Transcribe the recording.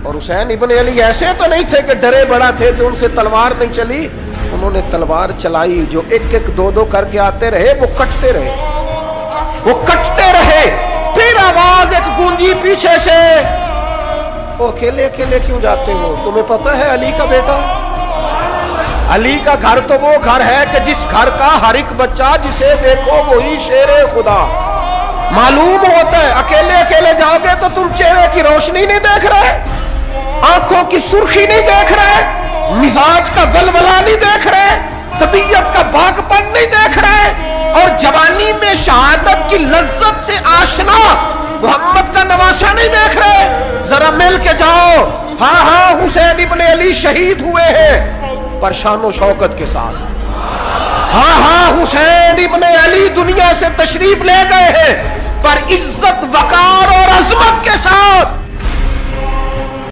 اور حسین ابن علی ایسے تو نہیں تھے کہ ڈرے بڑا تھے تو ان سے تلوار نہیں چلی، انہوں نے تلوار چلائی، جو ایک ایک دو دو کر کے آتے رہے وہ کٹتے رہے، وہ کٹتے رہے۔ پھر آواز ایک گونجی پیچھے سے، وہ اکیلے اکیلے کیوں جاتے ہو؟ تمہیں پتہ ہے علی کا بیٹا، علی کا گھر تو وہ گھر ہے کہ جس گھر کا ہر ایک بچہ جسے دیکھو وہی شیر خدا۔ معلوم ہوتا ہے اکیلے اکیلے جاؤ گے تو تم چہرے کی روشنی نہیں دیکھ رہے، آنکھوں کی سرخی نہیں دیکھ رہے، مزاج کا ولولہ نہیں دیکھ رہے، طبیعت کا باغ پن نہیں دیکھ رہے، اور جوانی میں شہادت کی لذت سے آشنا محمد کا نواسا نہیں دیکھ رہے۔ ذرا مل کے جاؤ، ہاں ہاں حسین ابن علی شہید ہوئے ہیں پر شان و شوکت کے ساتھ، ہاں ہاں حسین ابن علی دنیا سے تشریف لے گئے ہیں پر عزت وقار اور عظمت کے ساتھ۔